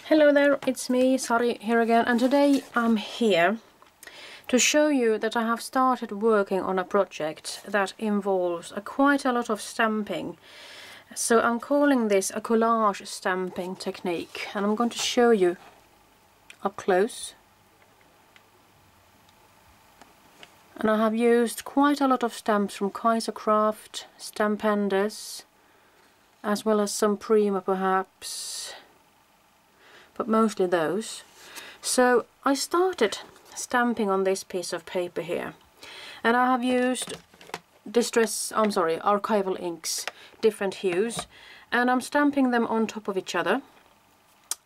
Hello there, it's me, Sari here again, and today I'm here to show you that I have started working on a project that involves quite a lot of stamping. So I'm calling this a collage stamping technique, and I'm going to show you up close. And I have used quite a lot of stamps from Kaisercraft, Stampenders, as well as some Prima perhaps, but mostly those. So I started stamping on this piece of paper here, and I have used archival inks, different hues, and I'm stamping them on top of each other.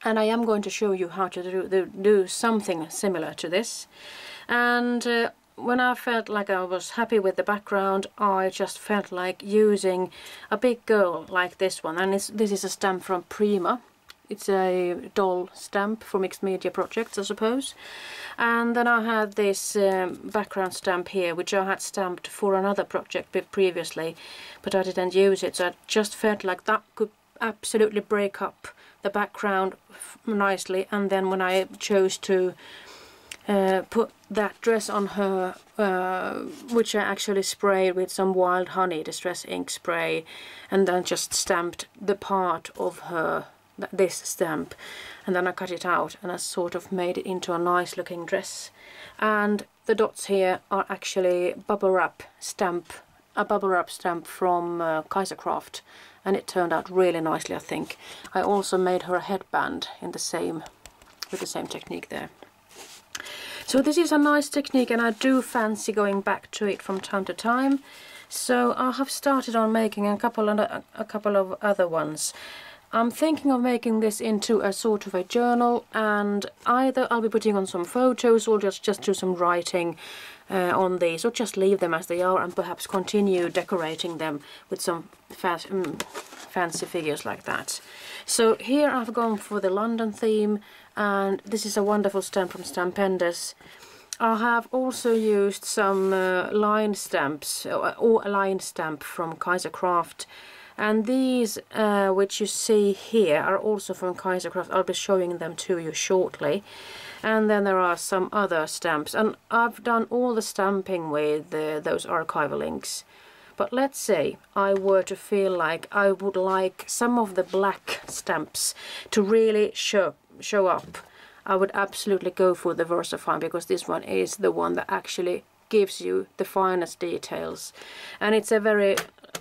And I am going to show you how to do something similar to this. And when I felt like I was happy with the background, I just felt like using a big girl like this one. And this is a stamp from Prima. It's a doll stamp for mixed media projects, I suppose. And then I had this background stamp here, which I had stamped for another project previously, but I didn't use it. So I just felt like that could absolutely break up the background nicely. And then when I chose to put that dress on her, which I actually sprayed with some Wild Honey Distress ink spray, and then just stamped the part of her, this stamp, and then I cut it out and I sort of made it into a nice looking dress. And the dots here are actually bubble wrap stamp, a bubble wrap stamp from Kaisercraft, and it turned out really nicely, I think. I also made her a headband in the same, with the same technique there. So this is a nice technique, and I do fancy going back to it from time to time. So I have started on making a couple of other ones. I'm thinking of making this into a sort of a journal, and either I'll be putting on some photos or just do some writing on these, or just leave them as they are and perhaps continue decorating them with some fancy figures like that. So here I've gone for the London theme, and this is a wonderful stamp from Stampenders. I have also used some line stamps, or a line stamp from Kaisercraft. And these, which you see here, are also from Kaisercraft. I'll be showing them to you shortly. And then there are some other stamps. And I've done all the stamping with those archival inks. But let's say I were to feel like I would like some of the black stamps to really show up, I would absolutely go for the VersaFine, because this one is the one that actually gives you the finest details. And it's a very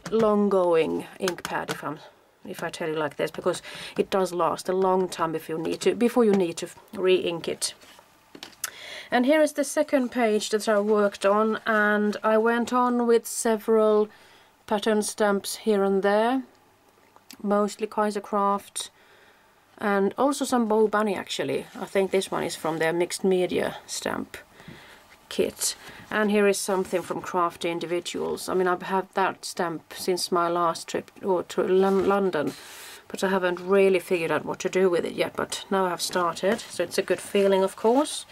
long-going ink pad, if I tell you like this, because it does last a long time before you need to re-ink it. And here is the second page that I worked on, and I went on with several pattern stamps here and there, mostly Kaisercraft, and also some Bow Bunny actually. I think this one is from their mixed media stamp kit. And here is something from Crafty Individuals. I mean, I've had that stamp since my last trip to London, but I haven't really figured out what to do with it yet, but now I've started, so it's a good feeling, of course.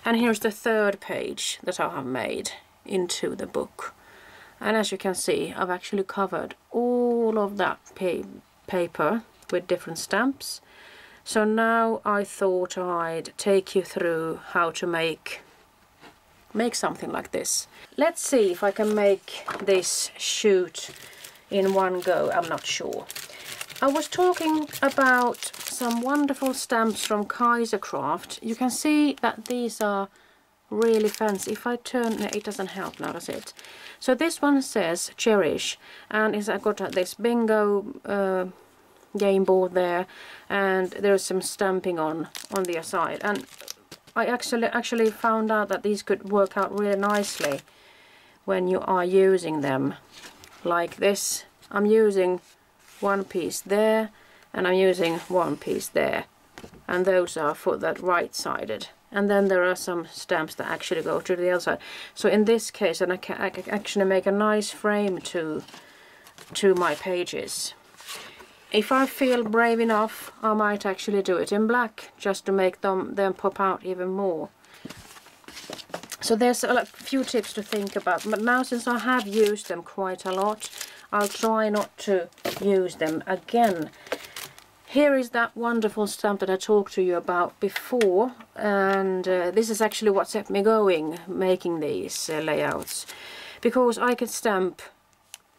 And here's the third page that I have made into the book. And as you can see, I've actually covered all of that paper with different stamps. So now I thought I'd take you through how to make something like this. Let's see if I can make this shoot in one go. I'm not sure. I was talking about some wonderful stamps from Kaisercraft. You can see that these are really fancy. If I turn, no, it doesn't help now, does it? So this one says Cherish, and I've got this bingo game board there, and there's some stamping on the other side. And I actually found out that these could work out really nicely when you are using them like this. I'm using one piece there, and I'm using one piece there, and those are for that right-sided. And then there are some stamps that actually go to the other side. So in this case, and I can actually make a nice frame to my pages. If I feel brave enough, I might actually do it in black, just to make them pop out even more. So there's a few tips to think about, but now since I have used them quite a lot, I'll try not to use them again. here is that wonderful stamp that I talked to you about before, and this is actually what set me going making these layouts, because I could stamp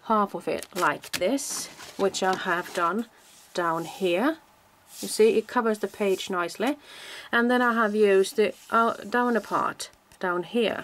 half of it like this, which I have done down here. You see, it covers the page nicely, and then I have used the downer part down here.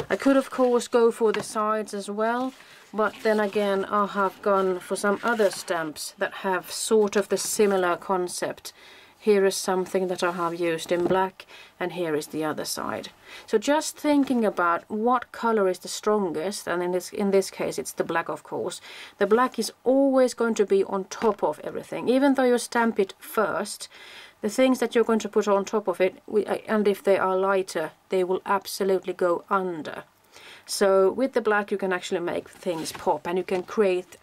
I could of course go for the sides as well, but then again I have gone for some other stamps that have sort of the similar concept. Here is something that I have used in black, and here is the other side. So just thinking about what color is the strongest, and in this case it's the black, of course. The black is always going to be on top of everything. Even though you stamp it first, the things that you're going to put on top of it, and if they are lighter, they will absolutely go under. So with the black you can actually make things pop, and you can create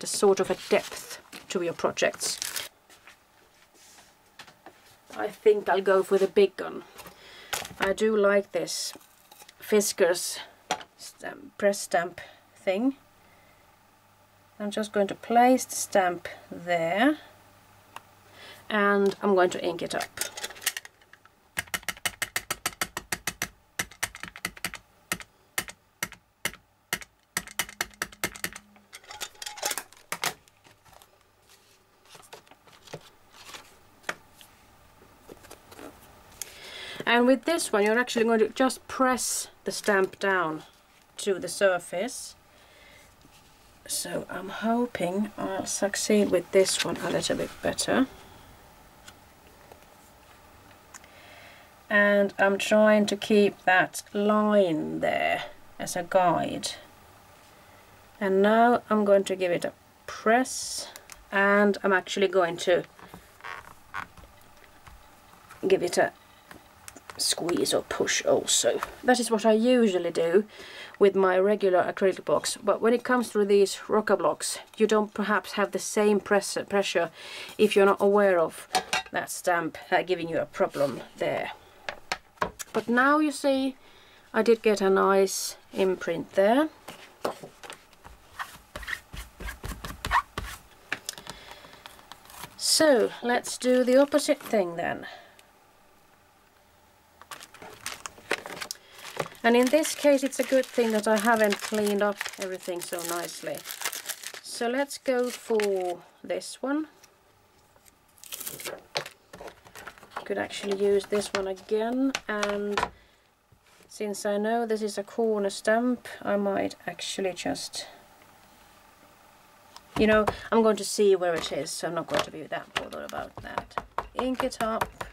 a sort of a depth to your projects. I think I'll go for the big one. I do like this Fiskars press stamp thing. I'm just going to place the stamp there, and I'm going to ink it up. And with this one you're actually going to just press the stamp down to the surface. So I'm hoping I'll succeed with this one a little bit better. And I'm trying to keep that line there as a guide. And now I'm going to give it a press, and I'm actually going to give it a squeeze or push also. That is what I usually do with my regular acrylic blocks, but when it comes to these rocker blocks you don't perhaps have the same pressure if you're not aware of that stamp giving you a problem there. But now you see I did get a nice imprint there. So let's do the opposite thing then. And in this case it's a good thing that I haven't cleaned up everything so nicely. So let's go for this one. Could actually use this one again, and since I know this is a corner stamp I might actually just, you know, I'm going to see where it is, so I'm not going to be that bothered about that. Ink it up.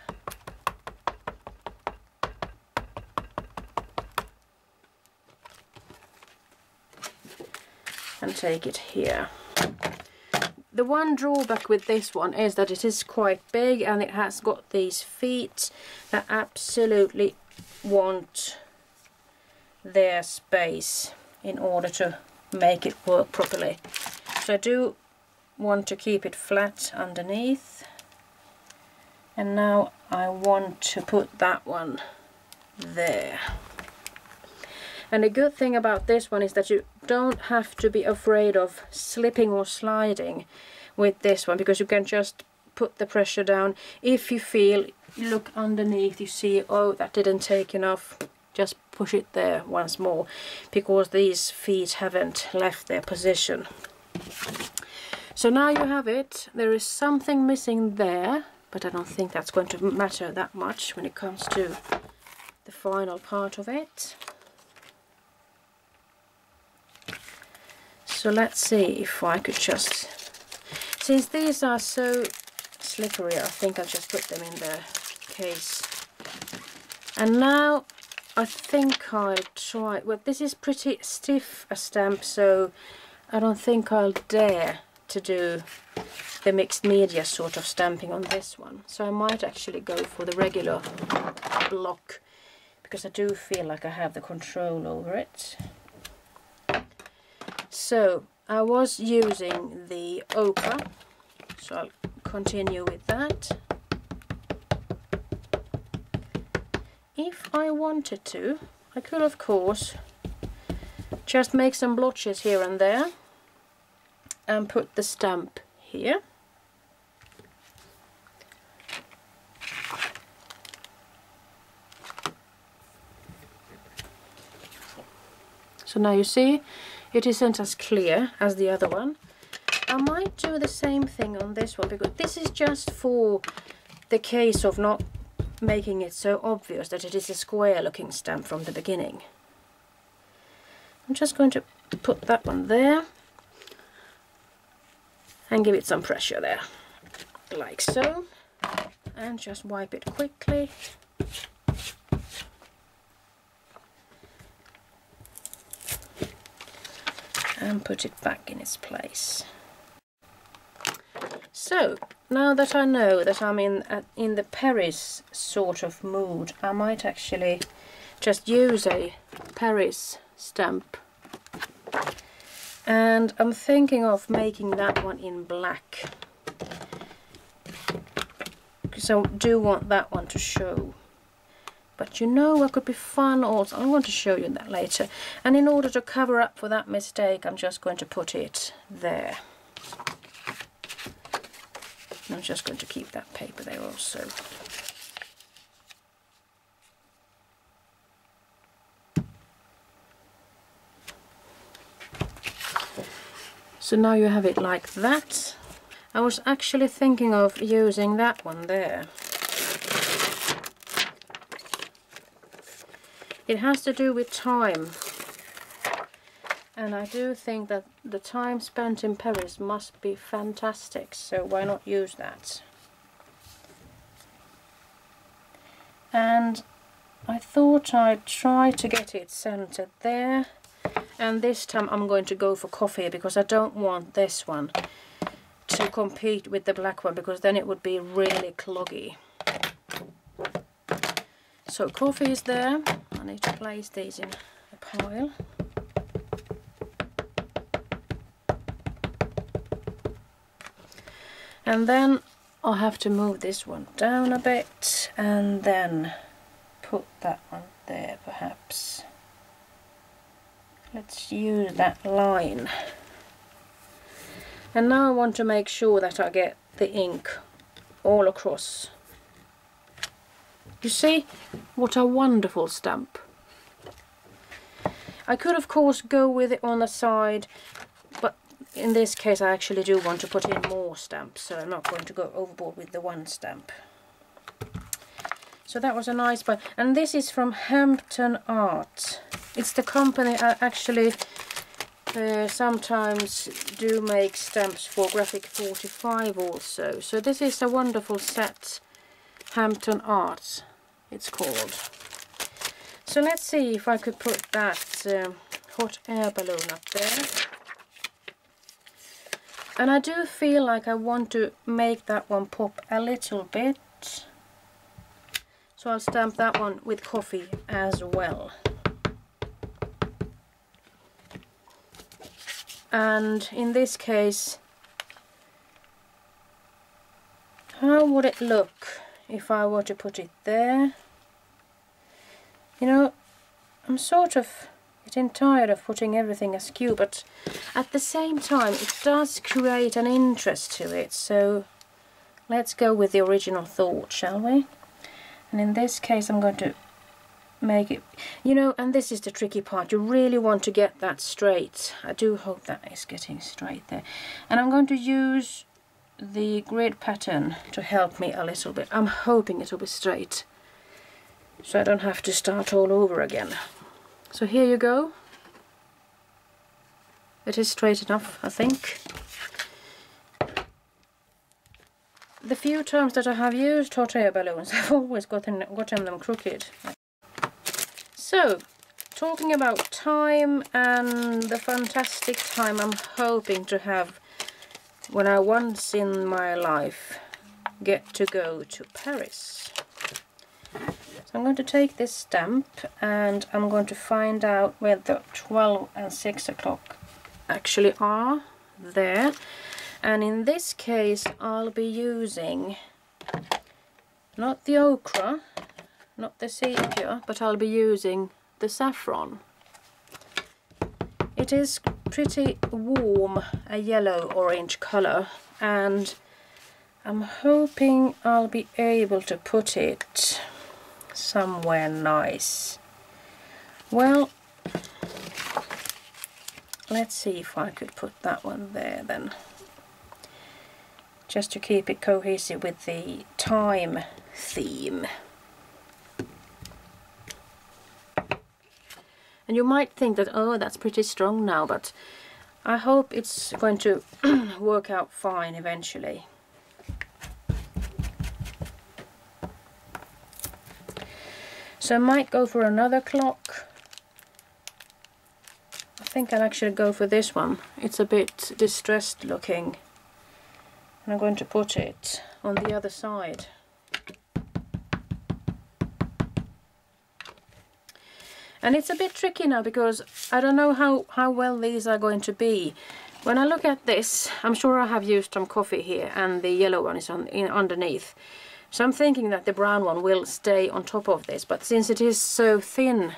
And take it here. The one drawback with this one is that it is quite big, and it has got these feet that absolutely want their space in order to make it work properly. So I do want to keep it flat underneath, and now I want to put that one there. And the good thing about this one is that you don't have to be afraid of slipping or sliding with this one, because you can just put the pressure down. If you feel, you look underneath, you see, oh, that didn't take enough, just push it there once more, because these feet haven't left their position. So now you have it. There is something missing there, but I don't think that's going to matter that much when it comes to the final part of it. So let's see if I could just, since these are so slippery, I think I'll just put them in the case. And now I think I'll try, well, this is pretty stiff a stamp, so I don't think I'll dare to do the mixed media sort of stamping on this one. So I might actually go for the regular block, because I do feel like I have the control over it. So I was using the ochre, so I'll continue with that. If I wanted to, I could of course just make some blotches here and there and put the stamp here. So now you see, it isn't as clear as the other one. I might do the same thing on this one, because this is just for the case of not making it so obvious that it is a square looking stamp from the beginning. I'm just going to put that one there and give it some pressure there, like so, and just wipe it quickly. And put it back in its place. So now that I know that I'm in the Paris sort of mood, I might actually just use a Paris stamp, and I'm thinking of making that one in black, because I do want that one to show. But you know what could be fun also? I want to show you that later. And in order to cover up for that mistake, I'm just going to put it there. I'm just going to keep that paper there also. So now you have it like that. I was actually thinking of using that one there. It has to do with time, and I do think that the time spent in Paris must be fantastic, so why not use that? And I thought I'd try to get it centered there, and this time I'm going to go for coffee, because I don't want this one to compete with the black one, because then it would be really cloggy. So coffee is there. I need to place these in a pile. And then I'll have to move this one down a bit and then put that one there perhaps. Let's use that line. And now I want to make sure that I get the ink all across. You see, what a wonderful stamp. I could of course go with it on the side, but in this case I actually do want to put in more stamps, so I'm not going to go overboard with the one stamp. So that was a nice one, and this is from Hampton Art. It's the company I actually sometimes do make stamps for Graphic 45 also. So this is a wonderful set, Hampton Art it's called. So let's see if I could put that hot air balloon up there. And I do feel like I want to make that one pop a little bit. So I'll stamp that one with coffee as well. And in this case, how would it look if I were to put it there? You know, I'm sort of getting tired of putting everything askew, but at the same time it does create an interest to it, so let's go with the original thought, shall we? And in this case I'm going to make it, you know, and this is the tricky part, you really want to get that straight. I do hope that is getting straight there. And I'm going to use the grid pattern to help me a little bit. I'm hoping it will be straight, so I don't have to start all over again. So here you go. It is straight enough, I think. The few times that I have used hot air balloons, I've always gotten them crooked. So, talking about time and the fantastic time I'm hoping to have when I once in my life get to go to Paris. So I'm going to take this stamp and I'm going to find out where the 12 and 6 o'clock actually are there. And in this case I'll be using not the ochre, not the sepia, but I'll be using the saffron. It is pretty warm, a yellow-orange colour, and I'm hoping I'll be able to put it somewhere nice. Well, let's see if I could put that one there then. Just to keep it cohesive with the time theme. And you might think that, oh, that's pretty strong now, but I hope it's going to work out fine eventually. So I might go for another clock. I think I'll actually go for this one. It's a bit distressed looking. And I'm going to put it on the other side. And it's a bit tricky now because I don't know how well these are going to be. When I look at this, I'm sure I have used some coffee here and the yellow one is underneath. So I'm thinking that the brown one will stay on top of this, but since it is so thin,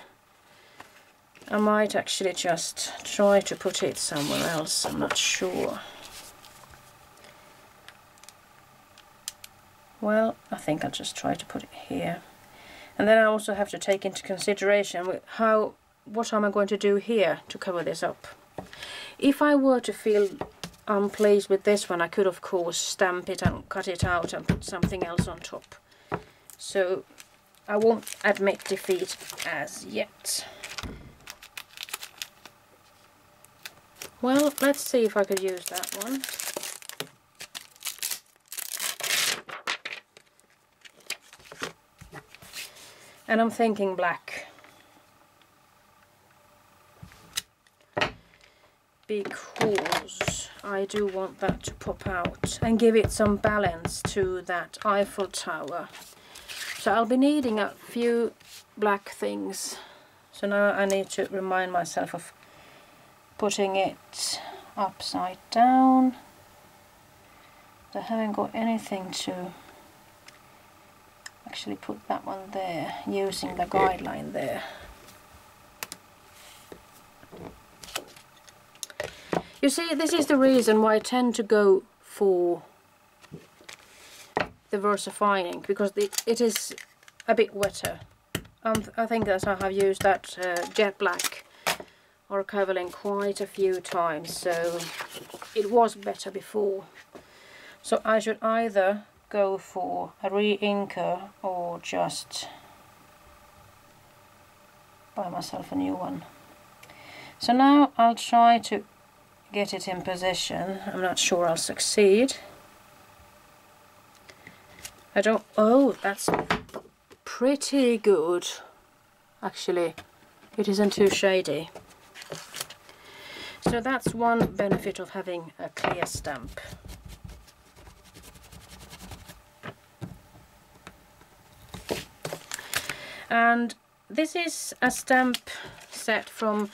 I might actually just try to put it somewhere else. I'm not sure. Well, I think I'll just try to put it here. And then I also have to take into consideration what am I going to do here to cover this up. If I were to feel unpleased with this one, I could of course stamp it and cut it out and put something else on top. So I won't admit defeat as yet. Well, let's see if I could use that one. And I'm thinking black. Because I do want that to pop out and give it some balance to that Eiffel Tower. So I'll be needing a few black things. So now I need to remind myself of putting it upside down. I haven't got anything to actually put that one there using the guideline there. You see, this is the reason why I tend to go for the VersaFine ink, because it is a bit wetter. I think that I have used that jet black archival ink quite a few times, so it was better before. So I should either go for a re-inker or just buy myself a new one. So now I'll try to get it in position. I'm not sure I'll succeed. Oh, that's pretty good. Actually, it isn't too shady. So that's one benefit of having a clear stamp. And this is a stamp set from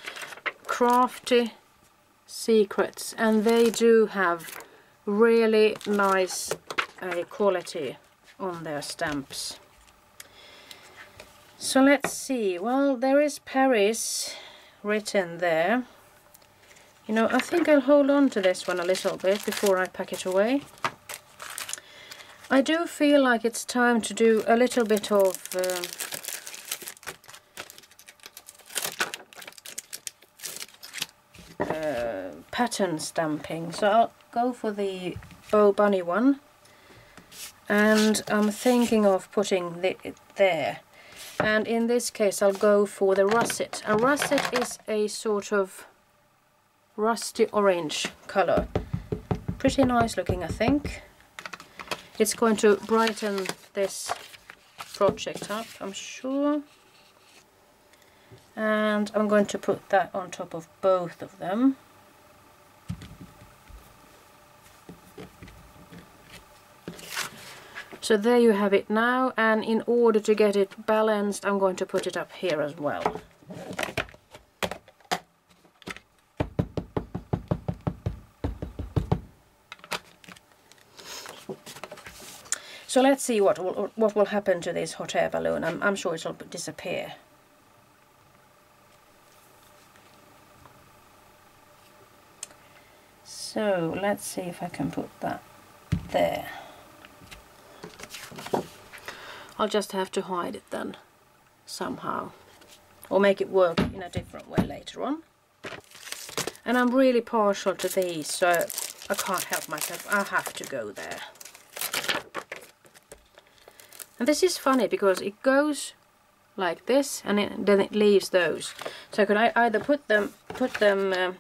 Crafty Secrets, and they do have really nice quality on their stamps. So let's see. Well, there is Paris written there. You know, I think I'll hold on to this one a little bit before I pack it away. I do feel like it's time to do a little bit of pattern stamping, so I'll go for the bow bunny one, and I'm thinking of putting it there, and in this case I'll go for the russet. A russet is a sort of rusty orange color, pretty nice looking. I think it's going to brighten this project up, I'm sure. And I'm going to put that on top of both of them. So there you have it now, and in order to get it balanced, I'm going to put it up here as well. So let's see what will happen to this hot air balloon. I'm sure it'll disappear. So let's see if I can put that there. I'll just have to hide it then somehow, or make it work in a different way later on. And I'm really partial to these, so I can't help myself. I have to go there. And this is funny because it goes like this, and then it leaves those. So I could either put them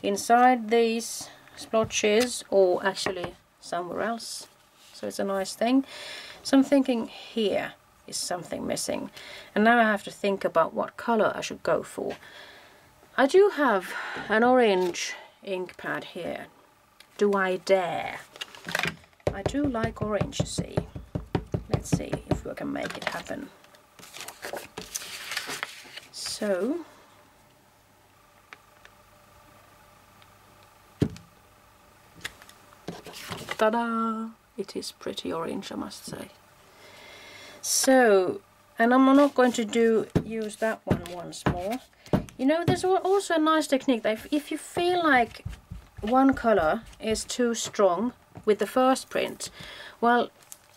inside these splotches or actually somewhere else. So it's a nice thing. So I'm thinking here is something missing, and now I have to think about what color I should go for. I do have an orange ink pad here. Do I dare? I do like orange, you see. Let's see if we can make it happen. So, ta-da! It is pretty orange, I must say. So, and I'm not going to use that one once more. You know, there's also a nice technique that if you feel like one color is too strong with the first print, well,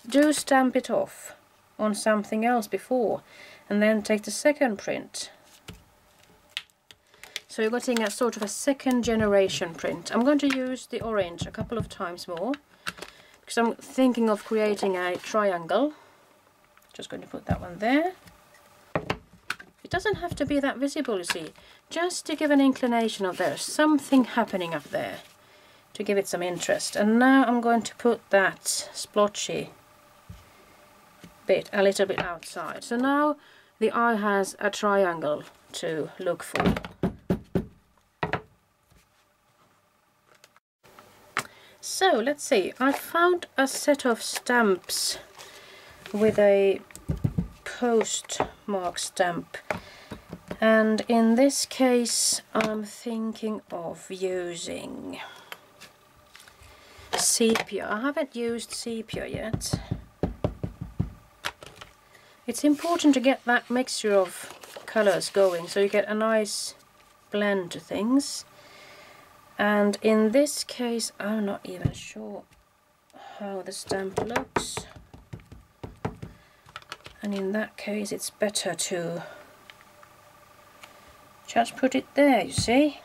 do stamp it off on something else before and then take the second print. So you're getting a sort of a second generation print. I'm going to use the orange a couple of times more because I'm thinking of creating a triangle. Just going to put that one there. It doesn't have to be that visible, you see, just to give an inclination of there's something happening up there, to give it some interest. And now I'm going to put that splotchy bit a little bit outside. So now the eye has a triangle to look for. So let's see, I found a set of stamps with a postmark stamp, and in this case I'm thinking of using sepia. I haven't used sepia yet. It's important to get that mixture of colors going so you get a nice blend to things. And in this case I'm not even sure how the stamp looks, and in that case it's better to just put it there, you see.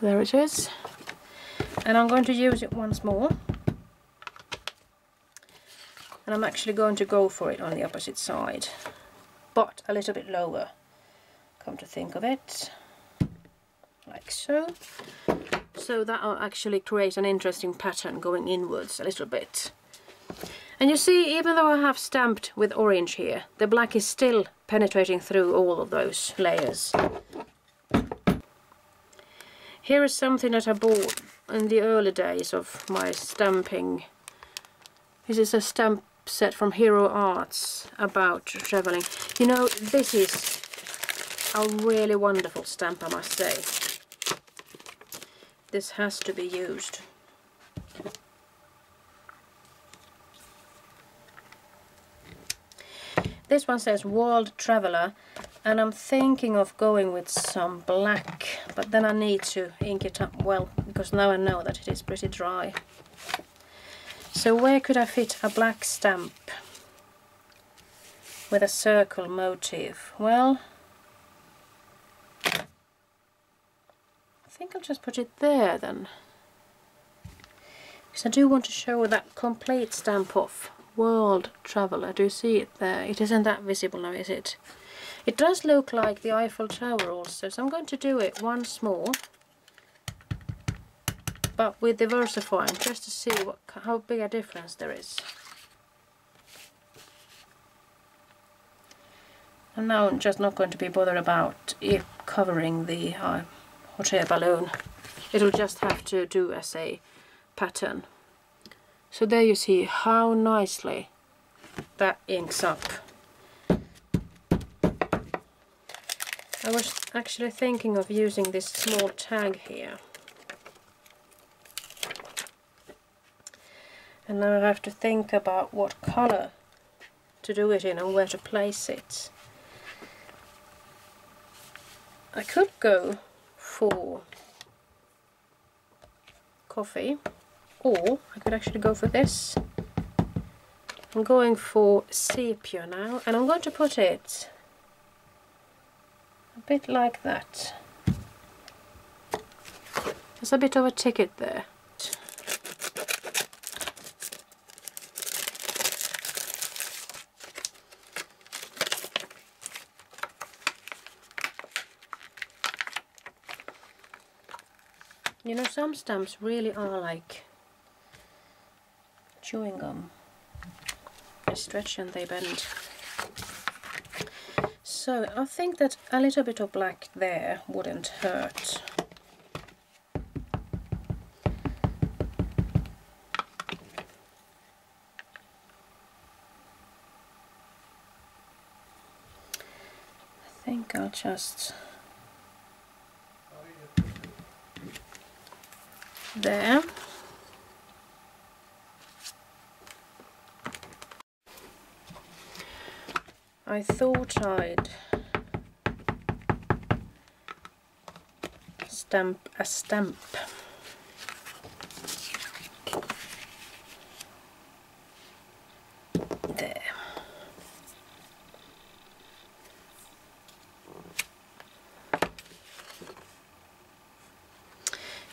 There it is. And I'm going to use it once more. And I'm actually going to go for it on the opposite side, but a little bit lower, come to think of it. Like so. So that will actually create an interesting pattern going inwards a little bit. And you see, even though I have stamped with orange here, the black is still penetrating through all of those layers. Here is something that I bought in the early days of my stamping. This is a stamp set from Hero Arts about traveling. You know, this is a really wonderful stamp, I must say. This has to be used. This one says World Traveler, and I'm thinking of going with some black, but then I need to ink it up well, because now I know that it is pretty dry. So where could I fit a black stamp with a circle motif? Well, I think I'll just put it there then, because I do want to show that complete stamp of World Traveler. Do you see it there? It isn't that visible now, is it? It does look like the Eiffel Tower also, so I'm going to do it once more, but with the VersaFine, just to see how big a difference there is. And now I'm just not going to be bothered about it covering the hot air balloon. It'll just have to do as a pattern. So there you see how nicely that inks up. I was actually thinking of using this small tag here. And now I have to think about what color to do it in and where to place it. I could go for coffee, or I could actually go for this. I'm going for sepia now, and I'm going to put it bit like that. There's a bit of a ticket there. You know, some stamps really are like chewing gum. They stretch and they bend. So I think that a little bit of black there wouldn't hurt. I think I'll just... there. I thought I'd stamp a stamp. There.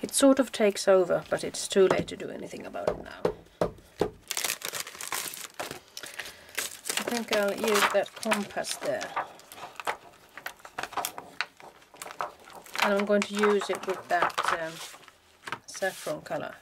It sort of takes over, but it's too late to do anything about it now. I think I'll use that compass there. And I'm going to use it with that saffron color.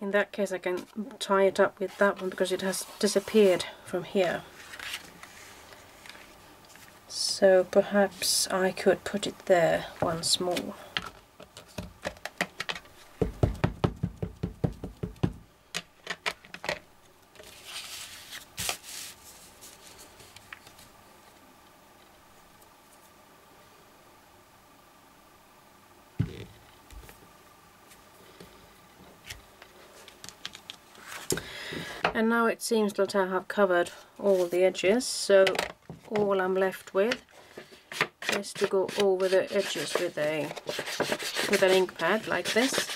In that case I can tie it up with that one because it has disappeared from here. So perhaps I could put it there once more. And now it seems that I have covered all the edges, so all I'm left with is to go over the edges with an ink pad like this.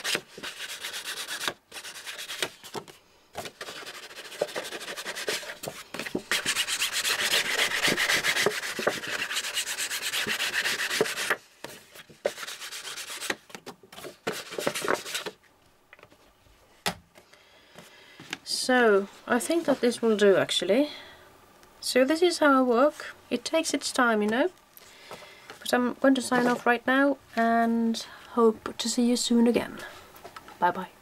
So I think that this will do actually. So this is how I work. It takes its time, you know. But I'm going to sign off right now and hope to see you soon again. Bye bye.